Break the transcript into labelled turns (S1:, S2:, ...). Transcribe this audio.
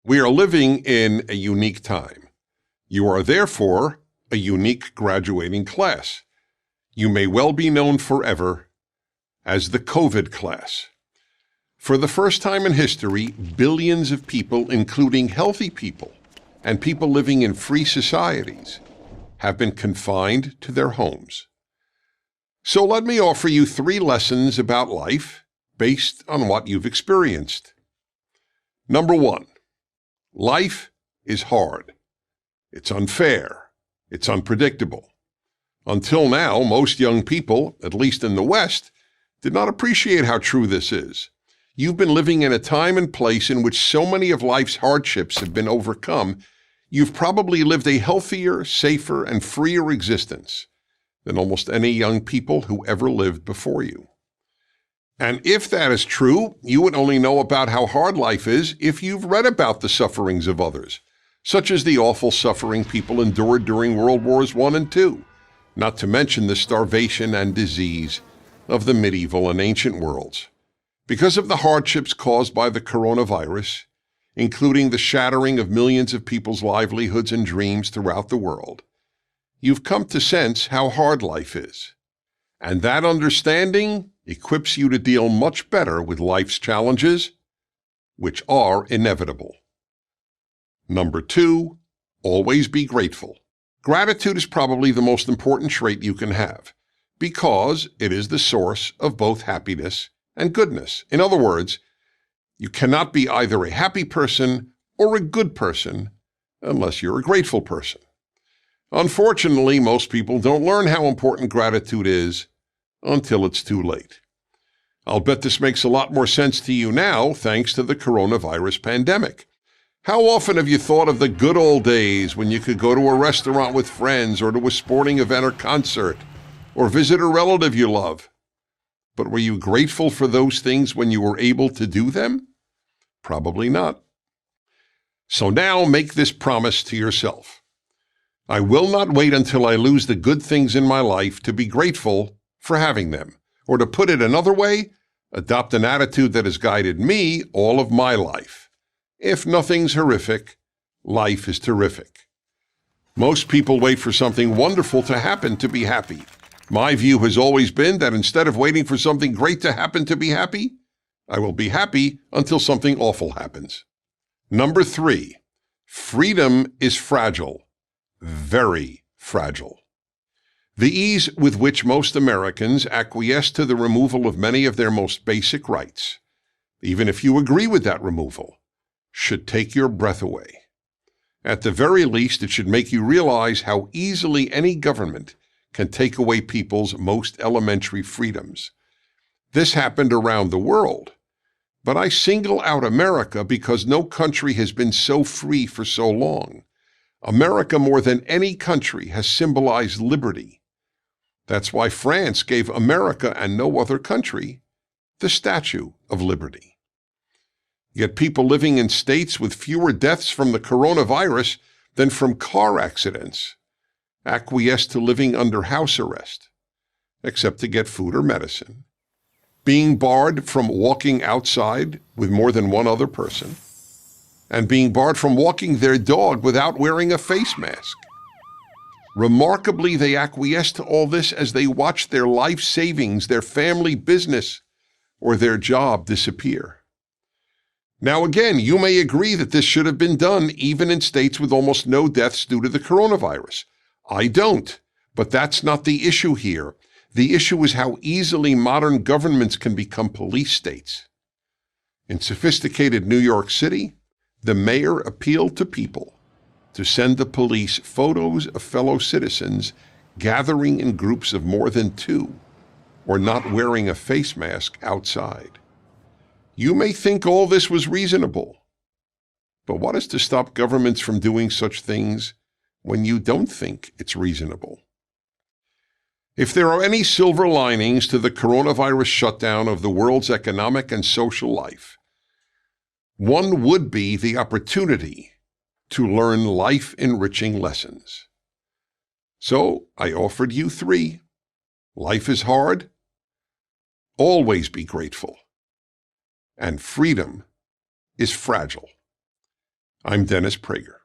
S1: We are living in a unique time. You are therefore a unique graduating class. You may well be known forever as the COVID class. For the first time in history, billions of people, including healthy people and people living in free societies, have been confined to their homes. So let me offer you 3 lessons about life based on what you've experienced. Number 1, life is hard. It's unfair. It's unpredictable. Until now, most young people, at least in the West, did not appreciate how true this is. You've been living in a time and place in which so many of life's hardships have been overcome. You've probably lived a healthier, safer, and freer existence than almost any young people who ever lived before you. And if that is true, you would only know about how hard life is if you've read about the sufferings of others, such as the awful suffering people endured during World Wars I and II, not to mention the starvation and disease of the medieval and ancient worlds. Because of the hardships caused by the coronavirus, including the shattering of millions of people's livelihoods and dreams throughout the world, you've come to sense how hard life is. And that understanding equips you to deal much better with life's challenges, which are inevitable. Number 2, always be grateful. Gratitude is probably the most important trait you can have, because it is the source of both happiness and goodness. In other words, you cannot be either a happy person or a good person unless you're a grateful person. Unfortunately, most people don't learn how important gratitude is until it's too late. I'll bet this makes a lot more sense to you now thanks to the coronavirus pandemic. How often have you thought of the good old days when you could go to a restaurant with friends or to a sporting event or concert or visit a relative you love? But were you grateful for those things when you were able to do them? Probably not. So now make this promise to yourself. I will not wait until I lose the good things in my life to be grateful for having them. Or to put it another way, adopt an attitude that has guided me all of my life. If nothing's horrific, life is terrific. Most people wait for something wonderful to happen to be happy. My view has always been that instead of waiting for something great to happen to be happy, I will be happy until something awful happens. Number 3, freedom is fragile, very fragile. The ease with which most Americans acquiesce to the removal of many of their most basic rights, even if you agree with that removal, should take your breath away. At the very least, it should make you realize how easily any government can take away people's most elementary freedoms. This happened around the world, but I single out America because no country has been so free for so long. America, more than any country, has symbolized liberty. That's why France gave America and no other country the Statue of Liberty. Yet people living in states with fewer deaths from the coronavirus than from car accidents acquiesce to living under house arrest, except to get food or medicine, being barred from walking outside with more than one other person, and being barred from walking their dog without wearing a face mask. Remarkably, they acquiesce to all this as they watch their life savings, their family business, or their job disappear. Now again, you may agree that this should have been done even in states with almost no deaths due to the coronavirus. I don't, but that's not the issue here. The issue is how easily modern governments can become police states. In sophisticated New York City, the mayor appealed to people to send the police photos of fellow citizens gathering in groups of more than 2 or not wearing a face mask outside. You may think all this was reasonable, but what is to stop governments from doing such things when you don't think it's reasonable? If there are any silver linings to the coronavirus shutdown of the world's economic and social life, one would be the opportunity to learn life-enriching lessons. So I offered you 3. Life is hard. Always be grateful. And freedom is fragile. I'm Dennis Prager.